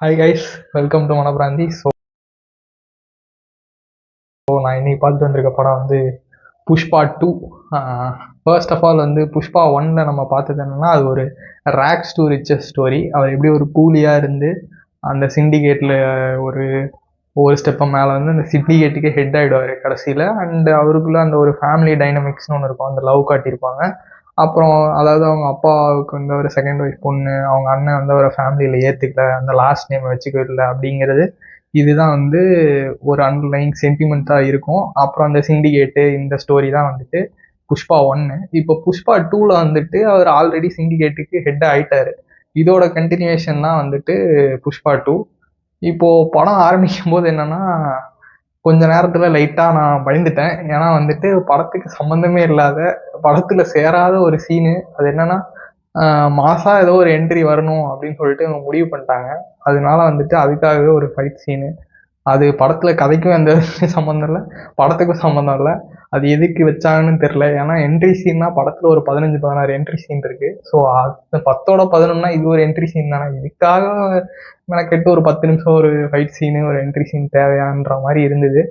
Hi guys, welcome to Manapiranthi. நான் இன்னைக்கு பார்த்துட்டு வந்திருக்க படம் வந்து புஷ்பா 2. ஃபர்ஸ்ட் ஆஃப் ஆல் வந்து புஷ்பா 1ல் நம்ம பார்த்தது என்னன்னா, அது ஒரு ரேக்ஸ் டு ரிச்சஸ் ஸ்டோரி. அவர் எப்படி ஒரு கூலியாக இருந்து அந்த சிண்டிகேட்டில் ஒரு ஒரு ஸ்டெப்பை மேலே வந்து அந்த சிண்டிகேட்டுக்கே ஹெட் ஆகிடுவார் கடைசியில். அண்ட் அவருக்குள்ளே அந்த ஒரு ஃபேமிலி டைனமிக்ஸ்னு ஒன்று இருக்கும், அந்த லவ் காட்டியிருப்பாங்க. அப்புறம் அதாவது அவங்க அப்பாவுக்கு வந்து ஒரு செகண்ட் ஒய்ஃப் பொண்ணு, அவங்க அண்ணன் வந்து ஒரு ஃபேமிலியில் ஏற்றுக்கல, அந்த லாஸ்ட் நேம் வச்சுக்கல அப்படிங்கிறது. இதுதான் வந்து ஒரு அண்டர்லைங் சென்டிமெண்ட்டாக இருக்கும். அப்புறம் அந்த சிண்டிகேட்டு இந்த ஸ்டோரி தான் வந்துட்டு புஷ்பா 1. இப்போ புஷ்பா 2ல் வந்துட்டு அவர் ஆல்ரெடி சிண்டிகேட்டுக்கு ஹெட் ஆகிட்டாரு. இதோட கண்டினியூஷன் தான் வந்துட்டு புஷ்பா 2. இப்போது படம் ஆரம்பிக்கும் போது என்னென்னா, கொஞ்ச நேரத்தில் லைட்டாக நான் பயந்துட்டேன். ஏன்னா வந்துட்டு படத்துக்கு சம்மந்தமே இல்லாத, படத்தில் சேராத ஒரு சீனு. அது என்னென்னா, மாசா ஏதோ ஒரு என்ட்ரி வரணும் அப்படின்னு சொல்லிட்டு அவங்க முடிவு பண்ணிட்டாங்க. அதனால வந்துட்டு அதுக்காகவே ஒரு ஃபைட் சீனு. அது படத்தில் கதைக்கும் எந்த சம்மந்தம் இல்லை, படத்துக்கும் சம்மந்தம் இல்லை. அது எதுக்கு வச்சாங்கன்னு தெரில. ஏன்னா என்ட்ரி சீன்னா படத்தில் ஒரு 15-16 என்ட்ரி சீன் இருக்குது. ஸோ அது 10ஓட 11னா இது ஒரு என்ட்ரி சீன் தானே. இதுக்காக மெனக்கெட்டு ஒரு 10 நிமிஷம் ஒரு ஃபைட் சீனு, ஒரு என்ட்ரி சீன் தேவையான்ற மாதிரி இருந்தது.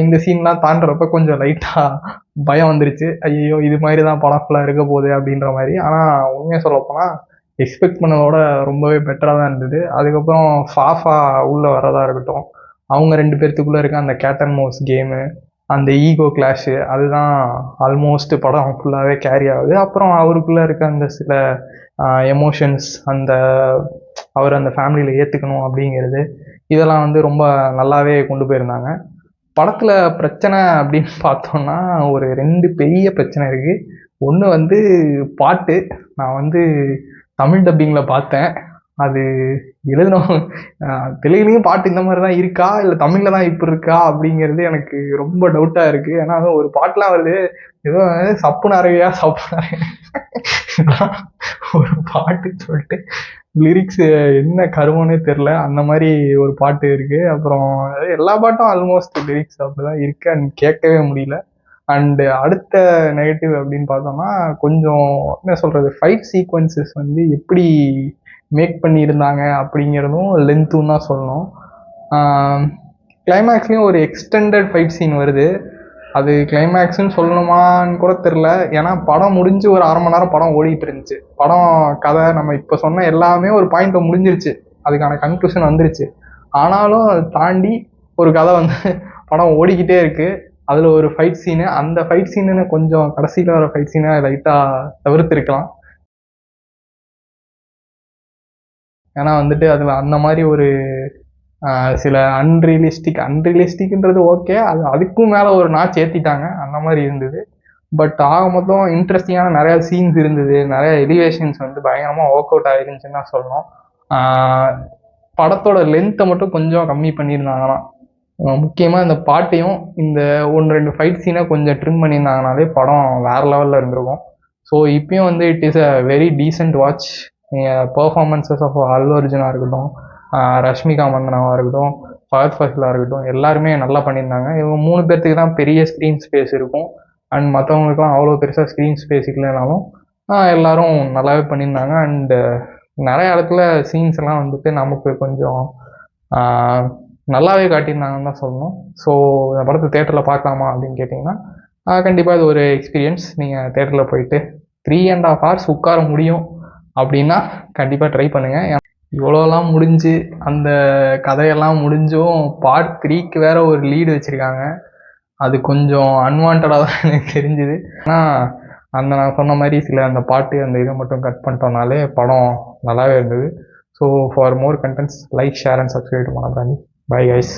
இந்த சீன்லாம் தாண்டுறப்ப கொஞ்சம் லைட்டாக பயம் வந்துருச்சு. ஐயோ, இது மாதிரி தான் படம் ஃபுல்லாக இருக்க போகுது அப்படின்ற மாதிரி. ஆனால் உண்மையாக சொல்லப்போனால் எக்ஸ்பெக்ட் பண்ணதோட ரொம்பவே பெட்டராக தான் இருந்தது. அதுக்கப்புறம் ஃபாஃபா உள்ளே வர்றதா இருக்கட்டும், அவங்க 2 பேர்த்துக்குள்ளே இருக்க அந்த கேட் அண்ட் மவுஸ் கேமு, அந்த ஈகோ கிளாஷு, அதுதான் ஆல்மோஸ்ட் படம் ஃபுல்லாகவே கேரி ஆகுது. அப்புறம் அவருக்குள்ளே இருக்க அந்த சில எமோஷன்ஸ், அந்த அவர் அந்த ஃபேமிலியில் ஏற்றுக்கணும் அப்படிங்கிறது, இதெல்லாம் வந்து ரொம்ப நல்லாவே கொண்டு போயிருந்தாங்க. படத்தில் பிரச்சனை அப்படின்னு பார்த்தோம்னா ஒரு 2 பெரிய பிரச்சனை இருக்குது. ஒன்று வந்து பாட்டு. நான் வந்து தமிழ் டப்பிங்கில் பார்த்தேன். அது எழுதினோம் தெலுங்குலேயும் பாட்டு இந்த மாதிரி தான் இருக்கா, இல்லை தமிழில் தான் இப்படி இருக்கா அப்படிங்கிறது எனக்கு ரொம்ப டவுட்டாக இருக்குது. ஏன்னா ஒரு பாட்டுலாம் வருது, ஏதோ சப்புன்னு அறையா சப்புன்னு அறையா ஒரு பாட்டு சொல்லிட்டு லிரிக்ஸ் என்ன கருமன்னே தெரில, அந்த மாதிரி ஒரு பாட்டு இருக்குது. அப்புறம் எல்லா பாட்டும் ஆல்மோஸ்ட் லிரிக்ஸ் அப்படிதான் இருக்குது அண்ட் கேட்கவே முடியல. அண்டு அடுத்த நெகட்டிவ் அப்படின்னு பார்த்தோம்னா, கொஞ்சம் என்ன சொல்கிறது, ஃபைட் சீக்வன்சஸ் வந்து எப்படி மேக் பண்ணியிருந்தாங்க அப்படிங்கிறதும் லென்த்தும் தான் சொல்லணும். கிளைமேக்ஸ்லேயும் ஒரு எக்ஸ்டெண்டட் ஃபைட் சீன் வருது. அது கிளைமேக்ஸ்ன்னு சொல்லணுமான்னு கூட தெரில. ஏன்னா படம் முடிஞ்சு ஒரு 1/2 மணி நேரம் படம் ஓடிட்டு இருந்துச்சு. படம் கதை நம்ம இப்போ சொன்ன எல்லாமே ஒரு பாயிண்ட்டை முடிஞ்சிருச்சு, அதுக்கான கன்க்ளூஷன் வந்துருச்சு. ஆனாலும் அதை தாண்டி ஒரு கதை வந்து படம் ஓடிக்கிட்டே இருக்குது. அதில் ஒரு ஃபைட் சீனு, அந்த ஃபைட் சீனுன்னு கொஞ்சம் கடைசியில் வர ஃபைட் சீனை லைட்டாக தவிர்த்திருக்கலாம். ஏன்னா வந்துட்டு அதில் அந்த மாதிரி ஒரு சில அன்ரியலிஸ்டிக்ன்றது ஓகே, அது அதுக்கும் மேலே ஒரு நாட்ச் ஏற்றிட்டாங்க, அந்த மாதிரி இருந்தது. பட் ஆக மொத்தம் இன்ட்ரெஸ்டிங்கான நிறையா சீன்ஸ் இருந்தது, நிறைய எலிவேஷன்ஸ் வந்து பயங்கரமாக ஒர்க் அவுட் ஆகிருந்துச்சுன்னு தான் சொல்லணும். படத்தோட லென்த்தை மட்டும் கொஞ்சம் கம்மி பண்ணியிருந்தாங்கன்னா, முக்கியமாக இந்த பாட்டையும் இந்த 1-2 ஃபைட் சீனை கொஞ்சம் ட்ரிம் பண்ணியிருந்தாங்கனாலே படம் வேறு லெவலில் இருந்திருக்கும். ஸோ இப்பயும் வந்து it is a very decent watch. Performances of Allu அர்ஜுனாக இருக்கட்டும், ரஷ்மிகா மந்தனாவாக இருக்கட்டும், ஃபஹத் ஃபாசிலாக இருக்கட்டும், எல்லாருமே நல்லா பண்ணியிருந்தாங்க. இவங்க 3 பேர்த்துக்கு தான் பெரிய ஸ்க்ரீன் ஸ்பேஸ் இருக்கும். அண்ட் மற்றவங்களுக்குலாம் அவ்வளோ பெருசாக ஸ்க்ரீன் ஸ்பேஸ் இல்லைனாலும் எல்லோரும் நல்லாவே பண்ணியிருந்தாங்க. அண்டு நிறைய இடத்துல சீன்ஸ் எல்லாம் வந்துட்டு நமக்கு கொஞ்சம் நல்லாவே காட்டியிருந்தாங்கன்னு தான் சொல்லணும். ஸோ இந்த படத்தை தேட்டரில் பார்க்கலாமா அப்படின்னு கேட்டிங்கன்னா, கண்டிப்பாக இது ஒரு எக்ஸ்பீரியன்ஸ். நீங்கள் தேட்டரில் போயிட்டு 3.5 hours உட்கார முடியும் அப்படின்னா கண்டிப்பாக ட்ரை பண்ணுங்கள். இவ்வளோலாம் முடிஞ்சு அந்த கதையெல்லாம் முடிஞ்சும் பார்ட் 3க்கு வேறு ஒரு லீடு வச்சுருக்காங்க. அது கொஞ்சம் அன்வான்டாக தான் எனக்கு தெரிஞ்சுது. ஆனால் அந்த நான் சொன்ன மாதிரி சில அந்த பாட்டு அந்த இதை மட்டும் கட் பண்ணிட்டோம்னாலே படம் நல்லாவே இருந்தது. So for more contents like, share and subscribe to Manapiranthi. Bye guys.